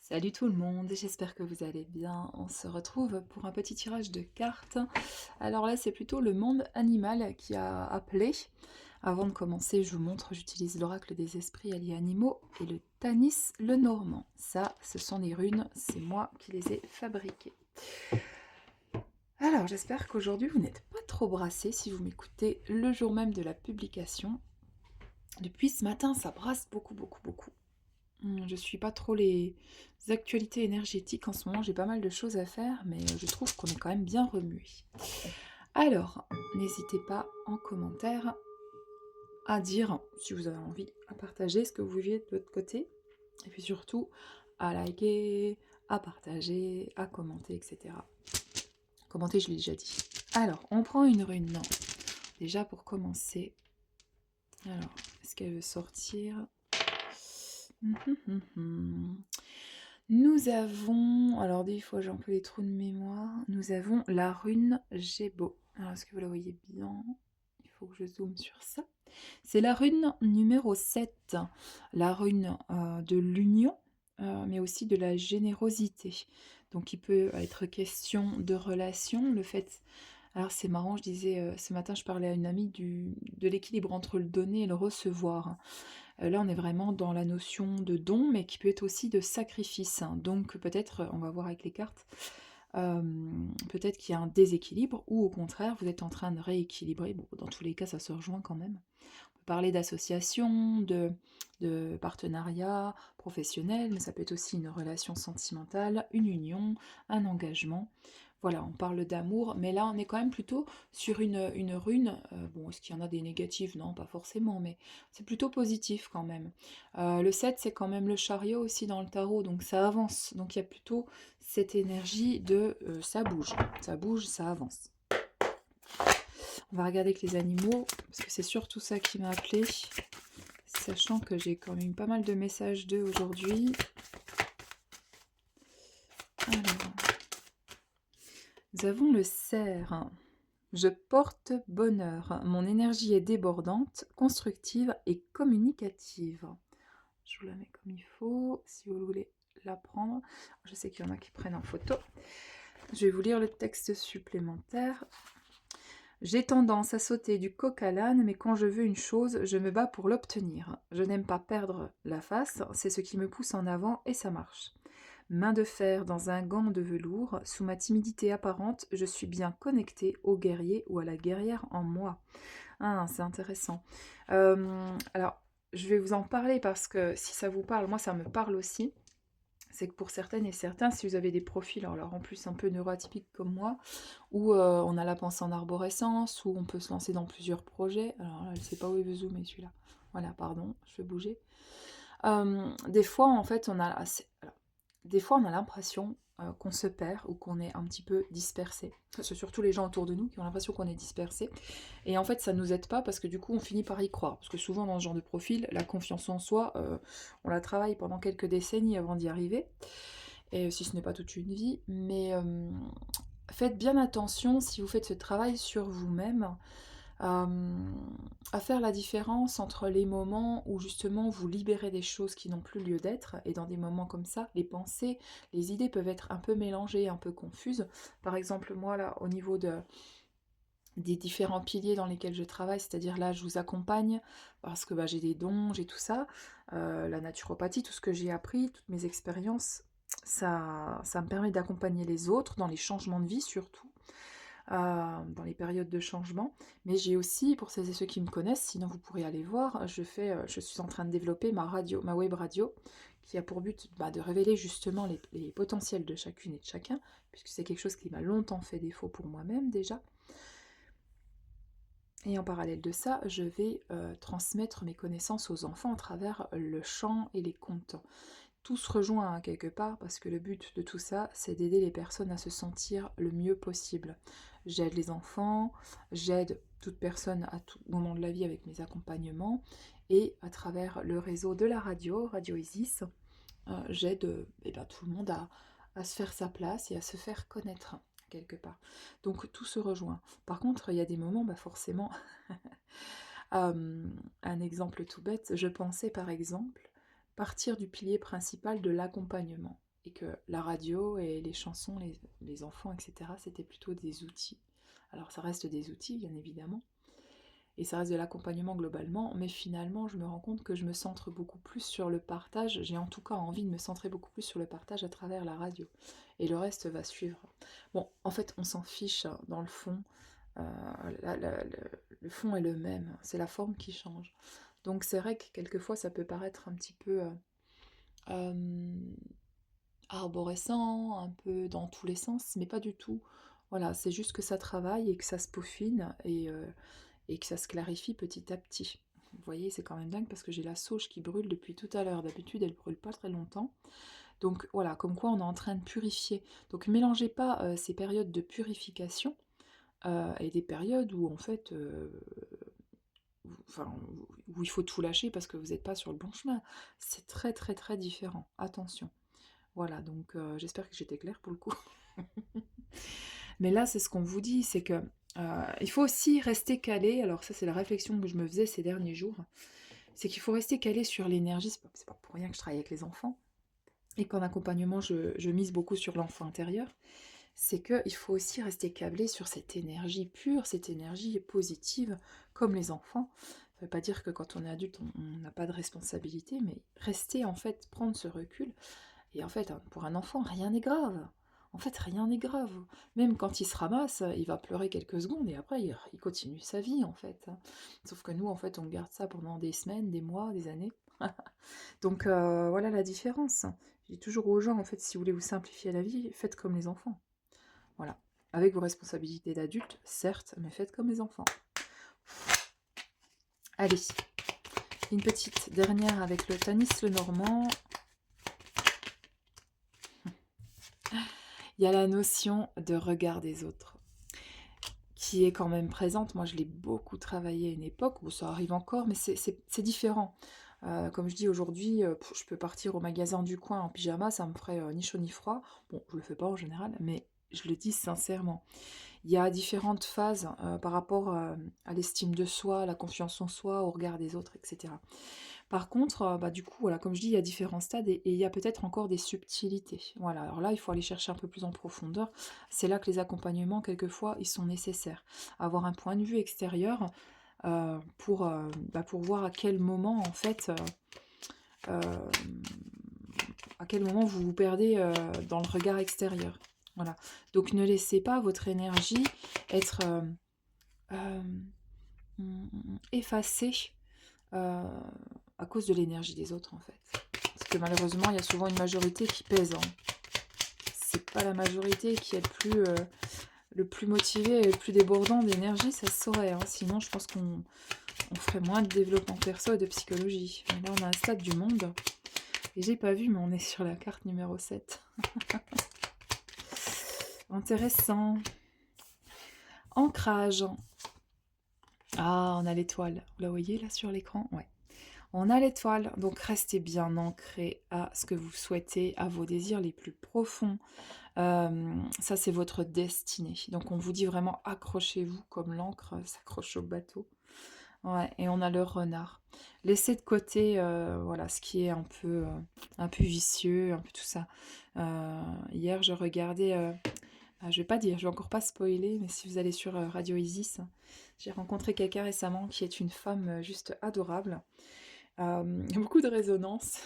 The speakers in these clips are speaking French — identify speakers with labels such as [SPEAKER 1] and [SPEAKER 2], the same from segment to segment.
[SPEAKER 1] Salut tout le monde, j'espère que vous allez bien. On se retrouve pour un petit tirage de cartes. Alors là, c'est plutôt le monde animal qui a appelé. Avant de commencer, je vous montre, j'utilise l'oracle des esprits alliés animaux et le Tanis le Normand. Ça, ce sont des runes, c'est moi qui les ai fabriquées. Alors, j'espère qu'aujourd'hui, vous n'êtes pas trop brassés si vous m'écoutez le jour même de la publication. Depuis ce matin, ça brasse beaucoup, beaucoup, beaucoup. Je suis pas trop les actualités énergétiques en ce moment, j'ai pas mal de choses à faire, mais je trouve qu'on est quand même bien remué. Alors, n'hésitez pas en commentaire à dire si vous avez envie, à partager ce que vous vivez de votre côté, et puis surtout à liker, à partager, à commenter, etc. Commenter, je l'ai déjà dit. Alors, on prend une rune, non. Déjà pour commencer. Alors, est-ce qu'elle veut sortir? Nous avons, alors des fois j'ai un peu les trous de mémoire, nous avons la rune Gébo. Alors est-ce que vous la voyez bien? Il faut que je zoome sur ça. C'est la rune numéro 7, la rune de l'union, mais aussi de la générosité. Donc il peut être question de relation, le fait... Alors c'est marrant, je disais, ce matin je parlais à une amie de l'équilibre entre le donner et le recevoir. Là, on est vraiment dans la notion de don, mais qui peut être aussi de sacrifice, hein. Donc peut-être, on va voir avec les cartes, peut-être qu'il y a un déséquilibre, ou au contraire, vous êtes en train de rééquilibrer. Bon, dans tous les cas, ça se rejoint quand même. On peut parler d'association, de partenariat professionnel, mais ça peut être aussi une relation sentimentale, une union, un engagement. Voilà, on parle d'amour, mais là on est quand même plutôt sur une rune. Bon, est-ce qu'il y en a des négatives? Non, pas forcément, mais c'est plutôt positif quand même. Le 7, c'est quand même le chariot aussi dans le tarot, donc ça avance. Donc il y a plutôt cette énergie de ça bouge, ça avance. On va regarder avec les animaux, parce que c'est surtout ça qui m'a appelé, sachant que j'ai quand même pas mal de messages d'eux aujourd'hui. Alors, nous avons le cerf. Je porte bonheur. Mon énergie est débordante, constructive et communicative. Je vous la mets comme il faut, si vous voulez la prendre. Je sais qu'il y en a qui prennent en photo. Je vais vous lire le texte supplémentaire. J'ai tendance à sauter du coq à l'âne, mais quand je veux une chose, je me bats pour l'obtenir. Je n'aime pas perdre la face, c'est ce qui me pousse en avant et ça marche. Main de fer dans un gant de velours, sous ma timidité apparente, je suis bien connectée au guerrier ou à la guerrière en moi. Ah, c'est intéressant. Alors, je vais vous en parler parce que si ça vous parle, moi ça me parle aussi. C'est que pour certaines et certains, si vous avez des profils, alors en plus un peu neuroatypiques comme moi, où on a la pensée en arborescence, où on peut se lancer dans plusieurs projets. Alors là, je ne sais pas où il veut zoomer celui-là. Voilà, pardon, je vais bouger. Des fois, en fait, des fois, on a l'impression qu'on se perd ou qu'on est un petit peu dispersé. C'est surtout les gens autour de nous qui ont l'impression qu'on est dispersé. Et en fait, ça ne nous aide pas parce que du coup, on finit par y croire. Parce que souvent, dans ce genre de profil, la confiance en soi, on la travaille pendant quelques décennies avant d'y arriver. Et si ce n'est pas toute une vie. Mais faites bien attention si vous faites ce travail sur vous-même à faire la différence entre les moments où justement vous libérez des choses qui n'ont plus lieu d'être, et dans des moments comme ça, les pensées, les idées peuvent être un peu mélangées, un peu confuses. Par exemple, moi là, au niveau des différents piliers dans lesquels je travaille, c'est-à-dire là, je vous accompagne parce que j'ai des dons, j'ai tout ça, la naturopathie, tout ce que j'ai appris, toutes mes expériences, ça me permet d'accompagner les autres dans les changements de vie surtout, dans les périodes de changement. Mais j'ai aussi, pour celles et ceux qui me connaissent, sinon vous pourrez aller voir, je suis en train de développer ma web radio, qui a pour but de révéler justement les potentiels de chacune et de chacun, puisque c'est quelque chose qui m'a longtemps fait défaut pour moi-même déjà. Et en parallèle de ça, je vais transmettre mes connaissances aux enfants à travers le chant et les contes. Tout se rejoint quelque part parce que le but de tout ça, c'est d'aider les personnes à se sentir le mieux possible. J'aide les enfants, j'aide toute personne à tout moment de la vie avec mes accompagnements, et à travers le réseau de la radio, Radio Isis, j'aide tout le monde à se faire sa place et à se faire connaître quelque part. Donc tout se rejoint. Par contre, il y a des moments, forcément, un exemple tout bête, je pensais par exemple partir du pilier principal de l'accompagnement. et que la radio et les chansons, les enfants, etc., c'était plutôt des outils. Alors ça reste des outils, bien évidemment, et ça reste de l'accompagnement globalement, mais finalement, je me rends compte que je me centre beaucoup plus sur le partage. J'ai en tout cas envie de me centrer beaucoup plus sur le partage à travers la radio. Et le reste va suivre. Bon, en fait, on s'en fiche hein, dans le fond. Euh, le fond est le même, c'est la forme qui change. Donc c'est vrai que quelquefois, ça peut paraître un petit peu euh, arborescent, un peu dans tous les sens, mais pas du tout. Voilà, c'est juste que ça travaille et que ça se peaufine et que ça se clarifie petit à petit. Vous voyez, c'est quand même dingue parce que j'ai la sauge qui brûle depuis tout à l'heure. D'habitude, elle brûle pas très longtemps. Donc voilà, comme quoi on est en train de purifier. Donc mélangez pas ces périodes de purification et des périodes où en fait, enfin, où il faut tout lâcher parce que vous n'êtes pas sur le bon chemin. C'est très très très différent. Attention. Voilà, donc j'espère que j'étais claire pour le coup. Mais là, c'est ce qu'on vous dit, c'est que il faut aussi rester calé. Alors ça, c'est la réflexion que je me faisais ces derniers jours. C'est qu'il faut rester calé sur l'énergie. C'est pas pour rien que je travaille avec les enfants. Et qu'en accompagnement, je mise beaucoup sur l'enfant intérieur. C'est qu'il faut aussi rester câblé sur cette énergie pure, cette énergie positive, comme les enfants. Ça ne veut pas dire que quand on est adulte, on n'a pas de responsabilité, mais rester en fait, prendre ce recul. Et en fait, pour un enfant, rien n'est grave. En fait, rien n'est grave. Même quand il se ramasse, il va pleurer quelques secondes et après, il continue sa vie, en fait. Sauf que nous, en fait, on garde ça pendant des semaines, des mois, des années. Donc, voilà la différence. Je dis toujours aux gens, en fait, si vous voulez vous simplifier la vie, faites comme les enfants. Voilà. Avec vos responsabilités d'adulte, certes, mais faites comme les enfants. Allez, une petite dernière avec le Tanis le Normand. Il y a la notion de regard des autres qui est quand même présente. Moi, je l'ai beaucoup travaillé à une époque, où ça arrive encore, mais c'est différent. Comme je dis aujourd'hui, je peux partir au magasin du coin en pyjama, ça me ferait ni chaud ni froid. Bon, je le fais pas en général, mais je le dis sincèrement. Il y a différentes phases par rapport à l'estime de soi, à la confiance en soi, au regard des autres, etc. Par contre, bah, du coup, voilà, comme je dis, il y a différents stades et il y a peut-être encore des subtilités. Voilà, alors là, il faut aller chercher un peu plus en profondeur. C'est là que les accompagnements, quelquefois, ils sont nécessaires. Avoir un point de vue extérieur pour voir à quel moment, en fait, euh, à quel moment vous vous perdez dans le regard extérieur. Voilà. Donc ne laissez pas votre énergie être euh, effacée à cause de l'énergie des autres en fait. Parce que malheureusement, il y a souvent une majorité qui pèse. Hein. C'est pas la majorité qui est le plus motivé et le plus débordant d'énergie, ça se saurait. Hein. Sinon, je pense qu'on ferait moins de développement perso et de psychologie. Mais là, on a un stade du monde. Et j'ai pas vu, mais on est sur la carte numéro 7. Intéressant. Ancrage. Ah, on a l'étoile. Vous la voyez là sur l'écran? Ouais. On a l'étoile, donc restez bien ancré à ce que vous souhaitez, à vos désirs les plus profonds. Ça, c'est votre destinée. Donc, on vous dit vraiment accrochez-vous comme l'encre s'accroche au bateau. Ouais, et on a le renard. Laissez de côté voilà, ce qui est un peu vicieux, un peu tout ça. Hier, je regardais, je vais pas dire, je vais encore pas spoiler, mais si vous allez sur Radio Isis, j'ai rencontré quelqu'un récemment qui est une femme juste adorable. Il y a beaucoup de résonance.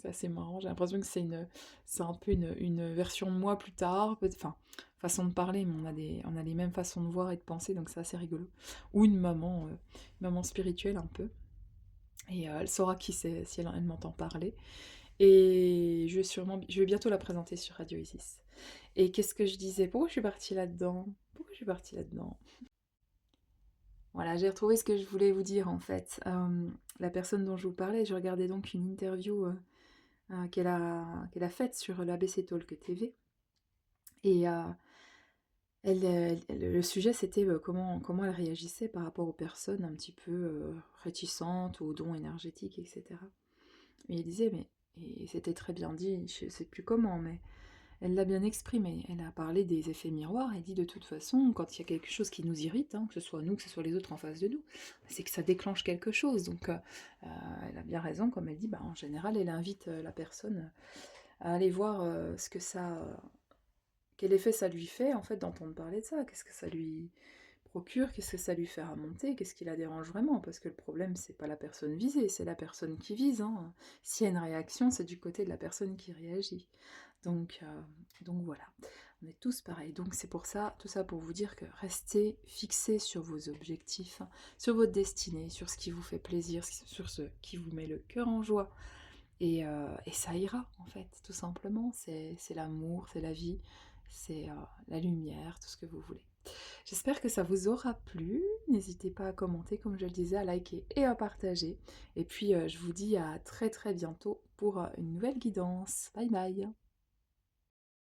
[SPEAKER 1] C'est assez marrant. J'ai l'impression que c'est un peu une version de moi plus tard. Enfin, façon de parler, mais on a les mêmes façons de voir et de penser, donc c'est assez rigolo. Ou une maman spirituelle un peu. Et elle saura qui c'est si elle m'entend parler. Et je vais bientôt la présenter sur Radio Isis. Et qu'est-ce que je disais? Pourquoi je suis partie là-dedans? Pourquoi je suis partie là-dedans? Voilà, j'ai retrouvé ce que je voulais vous dire en fait. La personne dont je vous parlais, je regardais donc une interview qu'elle a faite sur l'ABC Talk TV. Et le sujet, c'était comment elle réagissait par rapport aux personnes un petit peu réticentes, aux dons énergétiques, etc. Et elle disait, mais et c'était très bien dit, je ne sais plus comment, mais elle l'a bien exprimé. Elle a parlé des effets miroirs. Elle dit de toute façon, quand il y a quelque chose qui nous irrite, hein, que ce soit nous, que ce soit les autres en face de nous, c'est que ça déclenche quelque chose. Donc elle a bien raison, comme elle dit, bah, en général, elle invite la personne à aller voir ce que ça, quel effet ça lui fait en fait d'entendre parler de ça. Qu'est-ce que ça lui procure, qu'est-ce que ça lui fait remonter, qu'est-ce qui la dérange vraiment, parce que le problème c'est pas la personne visée, c'est la personne qui vise, hein. S'il y a une réaction, c'est du côté de la personne qui réagit. Donc, euh, donc voilà, on est tous pareils. Donc c'est pour ça, tout ça pour vous dire que restez fixés sur vos objectifs, sur votre destinée, sur ce qui vous fait plaisir, sur ce qui vous met le cœur en joie. Et ça ira, en fait, tout simplement. C'est l'amour, c'est la vie, c'est la lumière, tout ce que vous voulez. J'espère que ça vous aura plu. N'hésitez pas à commenter, comme je le disais, à liker et à partager. Et puis, je vous dis à très très bientôt pour une nouvelle guidance. Bye bye!